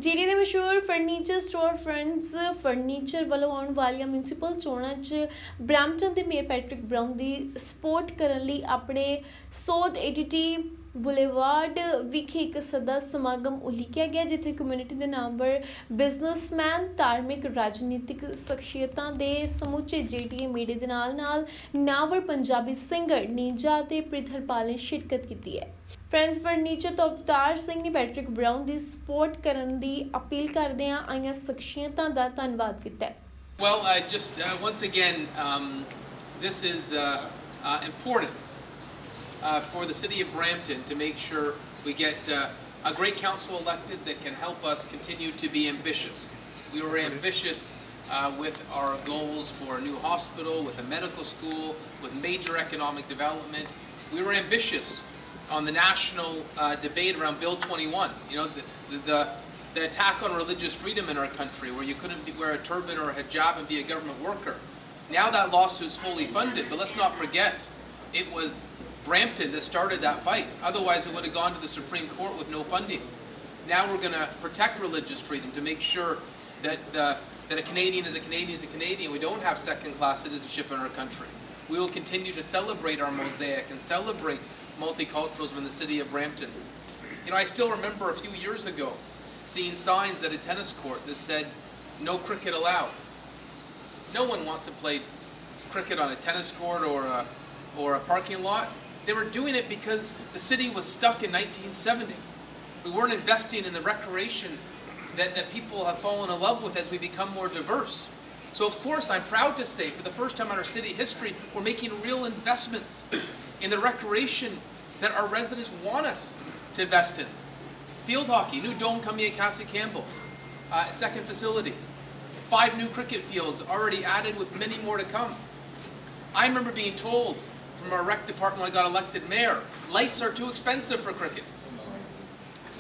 GD ਦੇ ਮਸ਼ਹੂਰ furniture store friends furniture ਵੱਲੋਂ ਆਉਣ ਵਾਲੀਆਂ ਮਿਊਨਿਸਪਲ ਚੋਣਾਂ 'ਚ ਬਰੈਂਪਟਨ ਦੇ ਮੇਅਰ ਪੈਟਰਿਕ ਬਰਾਊਨ ਦੀ ਸਪੋਰਟ ਕਰਨ ਲਈ ਆਪਣੇ ਸੌਟ ਏਟੀਟੀ ਬੁਲੇਵਾਰਡ ਵਿਖੇ ਇੱਕ ਸਦਾ ਸਮਾਗਮ ਉਲੀਕਿਆ ਗਿਆ, ਜਿੱਥੇ ਕਮਿਊਨਿਟੀ ਦੇ ਨਾਮਵਰ ਬਿਜ਼ਨਸਮੈਨ, ਧਾਰਮਿਕ, ਰਾਜਨੀਤਿਕ ਸ਼ਖਸੀਅਤਾਂ ਦੇ ਸਮੁੱਚੇ ਜੀਟੀਏ ਮੀਡੀਆ ਦੇ ਨਾਲ ਨਾਮਵਰ ਪੰਜਾਬੀ ਸਿੰਗਰ ਨੀਂਜਾ ਅਤੇ ਪ੍ਰਿਥਰਪਾਲ ਨੇ ਸ਼ਿਰਕਤ ਕੀਤੀ ਹੈ। ਫਰੈਂਡਸ ਫਰਨੀਚਰ ਤੋਂ ਅਵਤਾਰ ਸਿੰਘ ਨੇ ਪੈਟਰਿਕ ਬਰਾਊਨ ਦੀ ਸਪੋਰਟ ਕਰਨ ਦੀ ਅਪੀਲ ਕਰਦਿਆਂ ਆਈਆਂ ਸ਼ਖਸੀਅਤਾਂ ਦਾ ਧੰਨਵਾਦ ਕੀਤਾ ਹੈ। Well, just once again, this is important for the city of Brampton to make sure we get a great council elected that can help us continue to be ambitious. We were ambitious with our goals for a new hospital, with a medical school, with major economic development. We were ambitious on the national debate around Bill 21. You know, the attack on religious freedom in our country, where you couldn't wear a turban or a hijab and be a government worker. Now that lawsuit's fully funded, but let's not forget, it was Brampton that started that fight. Otherwise, it would have gone to the Supreme Court with no funding. Now we're going to protect religious freedom to make sure that a Canadian is a Canadian is a Canadian. We don't have second-class citizenship in our country. We will continue to celebrate our mosaic and celebrate multiculturalism in the city of Brampton. You know, I still remember a few years ago seeing signs at a tennis court that said, "No cricket allowed." No one wants to play cricket on a tennis court or a parking lot. They were doing it because the city was stuck in 1970. We weren't investing in the recreation that people have fallen in love with as we become more diverse. So of course I'm proud to say, for the first time in our city history, we're making real investments in the recreation that our residents want us to invest in. Field hockey, new dome coming at Cassie Campbell, second facility. 5 new cricket fields already added with many more to come. I remember being told from our rec department when I got elected mayor, lights are too expensive for cricket.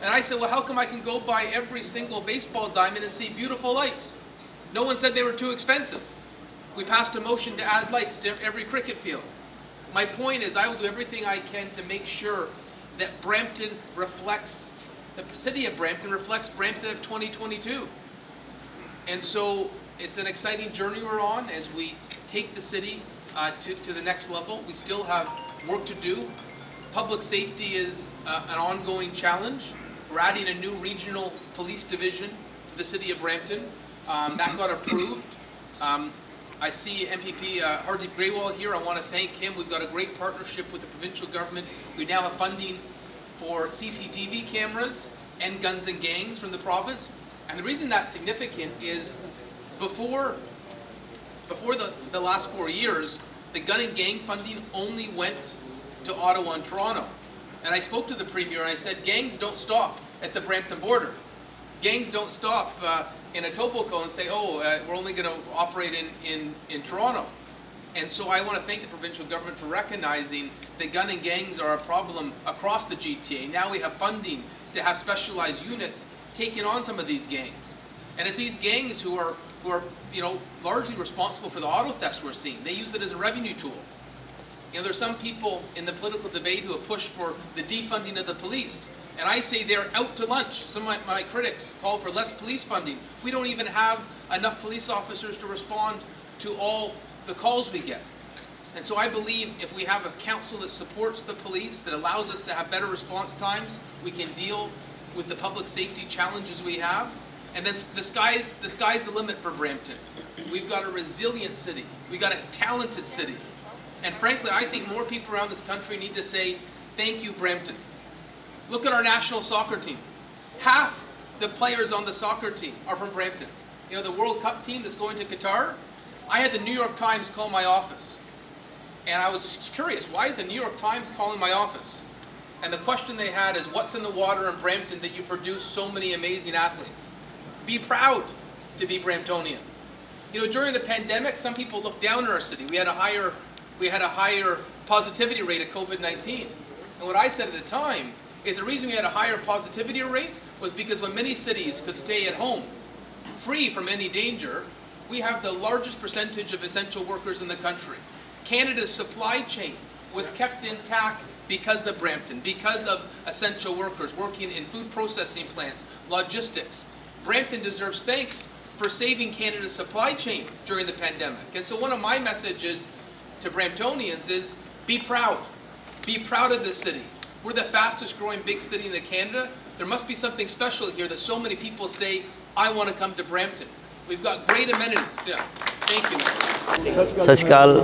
And I said, well, how come I can go buy every single baseball diamond and see beautiful lights? No one said they were too expensive. We passed a motion to add lights to every cricket field. My point is, I will do everything I can to make sure that Brampton reflects, the city of Brampton reflects Brampton of 2022. And so it's an exciting journey we're on as we take the city to the next level. We still have work to do. Public safety is an ongoing challenge. We're adding a new regional police division to the city of Brampton. That got approved. I see MPP Hardeep Grewal here. I want to thank him. We've got a great partnership with the provincial government. We now have funding for CCTV cameras and guns and gangs from the province. And the reason that's significant is before the last 4 years, the gun and gang funding only went to Ottawa and Toronto. And I spoke to the Premier and I said, gangs don't stop at the Brampton border. Gangs don't stop in Etobicoke and say, we're only going to operate in Toronto. And so I want to thank the provincial government for recognizing that gun and gangs are a problem across the GTA. Now we have funding to have specialized units taking on some of these gangs. And it's these gangs who are largely responsible for the auto thefts we're seeing. They use it as a revenue tool. You know, there's some people in the political debate who have pushed for the defunding of the police. And I say they're out to lunch. Some of my critics call for less police funding. We don't even have enough police officers to respond to all the calls we get. And so I believe if we have a council that supports the police, that allows us to have better response times, we can deal with the public safety challenges we have. And then the sky's the limit for Brampton. We've got a resilient city. We've got a talented city. And frankly, I think more people around this country need to say, thank you, Brampton. Look at our national soccer team. Half the players on the soccer team are from Brampton. You know, the World Cup team that's going to Qatar, I had the New York Times call my office. And I was curious, why is the New York Times calling my office? And the question they had is, what's in the water in Brampton that you produce so many amazing athletes? Be proud to be Bramptonian. You know, during the pandemic, some people looked down on our city. We had a higher positivity rate of COVID-19. And what I said at the time is the reason we had a higher positivity rate was because when many cities could stay at home, free from any danger, we have the largest percentage of essential workers in the country. Canada's supply chain was kept intact because of Brampton, because of essential workers working in food processing plants, logistics, Brampton deserves thanks for saving Canada's supply chain during the pandemic. And so one of my messages to Bramptonians is be proud. Be proud of this city. We're the fastest growing big city in Canada. There must be something special here that so many people say, I want to come to Brampton. We've got great amenities. Yeah. Thank you. ਸਤਿ ਸ਼੍ਰੀ ਅਕਾਲ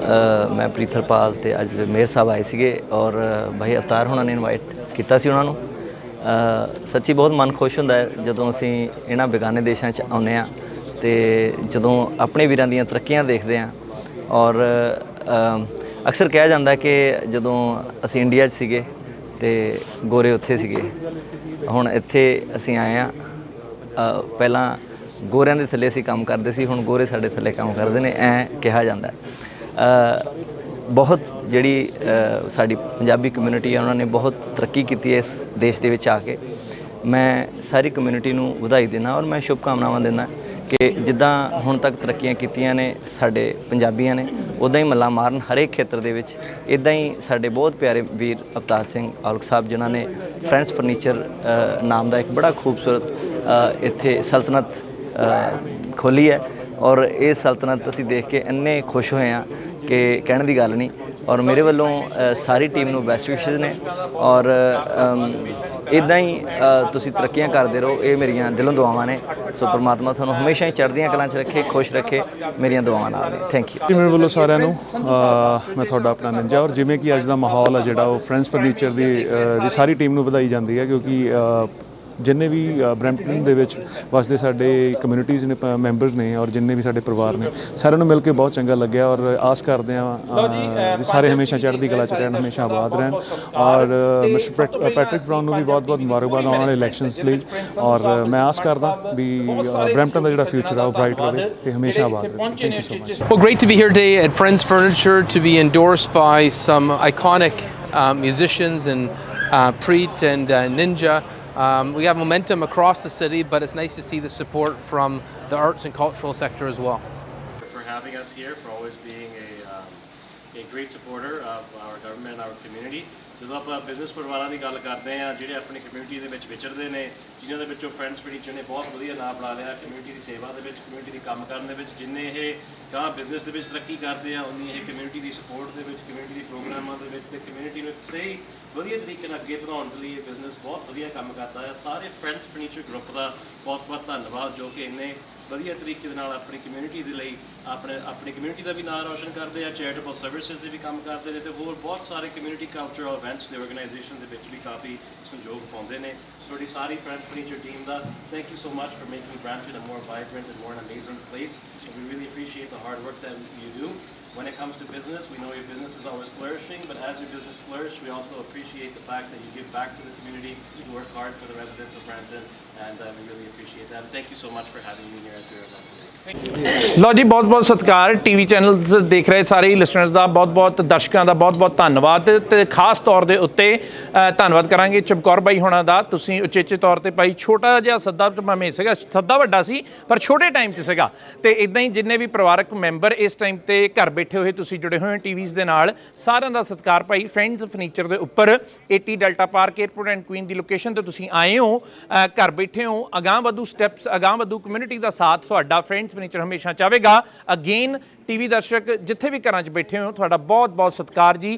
ਮੈਂ ਪ੍ਰੀਤਰਪਾਲ ਤੇ ਅੱਜ mayor ਸਾਹਿਬ ਆਏ ਸੀਗੇ ਔਰ ਭਾਈ ਅਵਤਾਰ ਹੋਣਾ ਨੇ invite ਕੀਤਾ ਸੀ ਉਹਨਾਂ ਨੂੰ ਸੱਚੀ ਬਹੁਤ ਮਨ ਖੁਸ਼ ਹੁੰਦਾ ਹੈ ਜਦੋਂ ਅਸੀਂ ਇਹਨਾਂ ਬੇਗਾਨੇ ਦੇਸ਼ਾਂ 'ਚ ਆਉਂਦੇ ਹਾਂ ਤੇ ਜਦੋਂ ਆਪਣੇ ਵੀਰਾਂ ਦੀਆਂ ਤਰੱਕੀਆਂ ਦੇਖਦੇ ਹਾਂ ਔਰ ਅਕਸਰ ਕਿਹਾ ਜਾਂਦਾ ਕਿ ਜਦੋਂ ਅਸੀਂ ਇੰਡੀਆ 'ਚ ਸੀਗੇ ਤੇ ਗੋਰੇ ਉੱਥੇ ਸੀਗੇ ਹੁਣ ਇੱਥੇ ਅਸੀਂ ਆਏ ਹਾਂ ਪਹਿਲਾਂ ਗੋਰਿਆਂ ਦੇ ਥੱਲੇ ਅਸੀਂ ਕੰਮ ਕਰਦੇ ਸੀ ਹੁਣ ਗੋਰੇ ਸਾਡੇ ਥੱਲੇ ਕੰਮ ਕਰਦੇ ਨੇ ਐਂ ਕਿਹਾ ਜਾਂਦਾ ਬਹੁਤ ਜਿਹੜੀ ਸਾਡੀ ਪੰਜਾਬੀ ਕਮਿਊਨਿਟੀ ਹੈ ਉਹਨਾਂ ਨੇ ਬਹੁਤ ਤਰੱਕੀ ਕੀਤੀ ਹੈ ਇਸ ਦੇਸ਼ ਦੇ ਵਿੱਚ ਆ ਕੇ ਮੈਂ ਸਾਰੀ ਕਮਿਊਨਿਟੀ ਨੂੰ ਵਧਾਈ ਦਿੰਦਾ ਔਰ ਮੈਂ ਸ਼ੁਭਕਾਮਨਾਵਾਂ ਦਿੰਦਾ ਕਿ ਜਿੱਦਾਂ ਹੁਣ ਤੱਕ ਤਰੱਕੀਆਂ ਕੀਤੀਆਂ ਨੇ ਸਾਡੇ ਪੰਜਾਬੀਆਂ ਨੇ ਉੱਦਾਂ ਹੀ ਮੱਲਾ ਮਾਰਨ ਹਰੇਕ ਖੇਤਰ ਦੇ ਵਿੱਚ ਇੱਦਾਂ ਹੀ ਸਾਡੇ ਬਹੁਤ ਪਿਆਰੇ ਵੀਰ ਅਵਤਾਰ ਸਿੰਘ ਔਲਖ ਸਾਹਿਬ ਜਿਨ੍ਹਾਂ ਨੇ ਫਰੈਂਡਸ ਫਰਨੀਚਰ ਨਾਮ ਦਾ ਇੱਕ ਬੜਾ ਖੂਬਸੂਰਤ ਇੱਥੇ ਸਲਤਨਤ ਖੋਲ੍ਹੀ ਹੈ ਔਰ ਇਹ ਸਲਤਨਤ ਅਸੀਂ ਦੇਖ ਕੇ ਇੰਨੇ ਖੁਸ਼ ਹੋਏ ਹਾਂ ਕਿ ਕਹਿਣ ਦੀ ਗੱਲ ਨਹੀਂ ਔਰ ਮੇਰੇ ਵੱਲੋਂ ਸਾਰੀ ਟੀਮ ਨੂੰ ਬੈਸਟ ਵਿਸ਼ੇਸ ਨੇ ਔਰ ਇੱਦਾਂ ਹੀ ਤੁਸੀਂ ਤਰੱਕੀਆਂ ਕਰਦੇ ਰਹੋ ਇਹ ਮੇਰੀਆਂ ਦਿਲੋਂ ਦੁਆਵਾਂ ਨੇ ਸੋ ਪਰਮਾਤਮਾ ਤੁਹਾਨੂੰ ਹਮੇਸ਼ਾ ਹੀ ਚੜ੍ਹਦੀਆਂ ਕਲਾਂ 'ਚ ਰੱਖੇ ਖੁਸ਼ ਰੱਖੇ ਮੇਰੀਆਂ ਦੁਆਵਾਂ ਨਾਲ ਨੇ ਥੈਂਕ ਯੂ ਮੇਰੇ ਵੱਲੋਂ ਸਾਰਿਆਂ ਨੂੰ ਮੈਂ ਤੁਹਾਡਾ ਆਪਣਾ ਨਿੰਜਾ ਔਰ ਜਿਵੇਂ ਕਿ ਅੱਜ ਦਾ ਮਾਹੌਲ ਹੈ ਜਿਹੜਾ ਉਹ ਫਰੈਂਡਸ ਫਰਨੀਚਰ ਦੀ ਸਾਰੀ ਟੀਮ ਨੂੰ ਵਧਾਈ ਜਾਂਦੀ ਹੈ ਕਿਉਂਕਿ ਜਿੰਨੇ ਵੀ ਬਰੈਂਪਟਨ ਦੇ ਵਿੱਚ ਵਸਦੇ ਸਾਡੇ ਕਮਿਊਨਿਟੀਜ਼ ਨੇ ਮੈਂਬਰਸ ਨੇ ਔਰ ਜਿੰਨੇ ਵੀ ਸਾਡੇ ਪਰਿਵਾਰ ਨੇ ਸਾਰਿਆਂ ਨੂੰ ਮਿਲ ਕੇ ਬਹੁਤ ਚੰਗਾ ਲੱਗਿਆ ਔਰ ਆਸ ਕਰਦੇ ਹਾਂ ਵੀ ਸਾਰੇ ਹਮੇਸ਼ਾ ਚੜ੍ਹਦੀ ਕਲਾ 'ਚ ਰਹਿਣ ਹਮੇਸ਼ਾ ਆਬਾਦ ਰਹਿਣ ਔਰ ਮਿਸਟਰ ਪੈਟਰਿਕ ਬਰਾਊਨ ਨੂੰ ਵੀ ਬਹੁਤ ਬਹੁਤ ਮੁਬਾਰਕਬਾਦ ਆਉਣ ਵਾਲੇ ਇਲੈਕਸ਼ਨਸ ਲਈ ਔਰ ਮੈਂ ਆਸ ਕਰਦਾ ਵੀ ਬਰੈਂਪਟਨ ਦਾ ਜਿਹੜਾ ਫਿਊਚਰ ਆ ਉਹ ਬ੍ਰਾਈਟ ਰਹੇ ਤੇ ਹਮੇਸ਼ਾ ਆਬਾਦ ਰਹੇ thank you so much Well, great to be here today at Friends Furniture to be endorsed by some iconic musicians and Preet and Ninja. We have momentum across the city, but it's nice to see the support from the arts and cultural sector as well. For having us here, for always being a great supporter of our government and our community. ਜਦੋਂ ਆਪਾਂ business ਪਰਿਵਾਰਾਂ ਦੀ ਗੱਲ ਕਰਦੇ ਹਾਂ ਜਿਹੜੇ ਆਪਣੀ community ਦੇ ਵਿੱਚ ਵਿਚਰਦੇ ਨੇ ਜਿਨ੍ਹਾਂ ਦੇ ਵਿੱਚੋਂ ਫਰੈਂਡਸ ਫਰਨੀਚਰ ਨੇ ਬਹੁਤ ਵਧੀਆ ਨਾਮ ਬਣਾ ਲਿਆ ਕਮਿਊਨਿਟੀ ਦੀ ਸੇਵਾ ਦੇ ਵਿੱਚ ਕਮਿਊਨਿਟੀ ਦੀ ਕੰਮ ਕਰਨ ਦੇ ਵਿੱਚ ਜਿੰਨੇ ਇਹ ਗਾਂ ਬਿਜ਼ਨਸ ਦੇ ਵਿੱਚ ਤਰੱਕੀ ਕਰਦੇ ਆ ਉਨੀ ਇਹ ਕਮਿਊਨਿਟੀ ਦੀ ਸਪੋਰਟ ਦੇ ਵਿੱਚ ਕਮਿਊਨਿਟੀ ਦੇ ਪ੍ਰੋਗਰਾਮਾਂ ਦੇ ਵਿੱਚ ਤੇ ਕਮਿਊਨਿਟੀ ਨੂੰ ਸਹੀ ਵਧੀਆ ਤਰੀਕੇ ਨਾਲ ਅੱਗੇ ਵਧਾਉਣ ਦੇ ਲਈ ਇਹ ਬਿਜ਼ਨਸ ਬਹੁਤ ਵਧੀਆ ਕੰਮ ਕਰਦਾ ਹੈ ਸਾਰੇ ਫਰੈਂਡਸ ਫਰਨੀਚਰ ਗਰੁੱਪ ਦਾ ਬਹੁਤ ਬਹੁਤ ਧੰਨਵਾਦ ਜੋ ਕਿ ਇੰਨੇ ਵਧੀਆ ਤਰੀਕੇ ਦੇ ਨਾਲ ਆਪਣੀ ਕਮਿਊਨਿਟੀ ਦੇ ਲਈ ਆਪਣੀ ਕਮਿਊਨਿਟੀ ਦਾ ਵੀ ਨਾਮ ਰੋਸ਼ਨ ਕਰਦੇ ਆ ਚੈਰੀਟੇਬਲ ਸਰਵਿਸਿਜ਼ ਦੇ ਵੀ ਕੰਮ ਕਰਦੇ ਨੇ ਤੇ ਹੋਰ ਬਹੁਤ ਸਾਰੇ ਕਮਿਊਨਿਟੀ ਕਲਚਰਲ ਇਵੈਂਟਸ ਦੇ ਆਰਗੇਨਾਈਜੇਸ਼ਨ ਦੇ ਵਿੱਚ ਵੀ ਕਾਫੀ ਸਹਿਯੋਗ ਪਾਉਂਦੇ ਨੇ ਤੁਹਾਡੀ ਸਾਰੀ ਫਰੈਂਡਸ ਫਰਨੀਚਰ ਟੀਮ ਦਾ thank you so much for making Brampton a more vibrant and more amazing place and we really appreciate the hard work that you do. When it comes to business, we know your business is always flourishing, but as your business flourish, we also appreciate the fact that you give back to the community, you work hard for the residents of Brampton, and we really appreciate that. Thank you so much for having me here at your event today. ਲਓ ਜੀ ਬਹੁਤ ਬਹੁਤ ਸਤਿਕਾਰ TV channels ਦੇਖ ਰਹੇ ਸਾਰੇ listeners ਦਾ ਬਹੁਤ ਬਹੁਤ ਦਰਸ਼ਕਾਂ ਦਾ ਬਹੁਤ ਬਹੁਤ ਧੰਨਵਾਦ ਤੇ ਖਾਸ ਤੌਰ ਦੇ ਉੱਤੇ ਧੰਨਵਾਦ ਕਰਾਂਗੇ ਚਮਕੌਰ ਬਾਈ ਹੋਣਾ ਦਾ ਤੁਸੀਂ ਉਚੇਚੇ ਤੌਰ ਤੇ ਭਾਈ ਛੋਟਾ ਜਿਹਾ ਸੱਦਾ ਭਾਵੇਂ ਸੀਗਾ ਸੱਦਾ ਵੱਡਾ ਸੀ ਪਰ ਛੋਟੇ ਟਾਈਮ 'ਚ ਸੀਗਾ ਤੇ ਇਦਾਂ ਹੀ ਜਿੰਨੇ ਵੀ ਪਰਿਵਾਰਕ ਮੈਂਬਰ ਇਸ ਟਾਈਮ ਤੇ ਘਰ ਬੈਠੇ ਹੋਏ ਤੁਸੀਂ ਜੁੜੇ ਹੋਏ ਹੋ ਟੀਵੀਜ਼ ਦੇ ਨਾਲ ਸਾਰਿਆਂ ਦਾ ਸਤਿਕਾਰ ਭਾਈ ਫਰੈਂਡਸ ਫਰਨੀਚਰ ਦੇ ਉੱਪਰ 80 delta park airport and Queen the location ਤੇ ਤੁਸੀਂ ਆਏ ਹੋ ਘਰ ਬੈਠੇ ਹੋ ਅਗਾਂਹ ਵਧੂ ਸਟੈਪਸ ਅਗਾਂਹ ਵਧੂ ਕਮਿਊਨਿਟੀ ਦਾ ਸਾਥ ਤੁਹਾਡਾ ਫਰੈਂਡਸ ਫਰਨੀਚਰ ਹਮੇਸ਼ਾ ਚਾਹੇਗਾ ਅਗੇਨ ਟੀਵੀ ਦਰਸ਼ਕ ਜਿੱਥੇ ਵੀ ਘਰਾਂ 'ਚ ਬੈਠੇ ਹੋ ਤੁਹਾਡਾ ਬਹੁਤ ਬਹੁਤ ਸਤਿਕਾਰ ਜੀ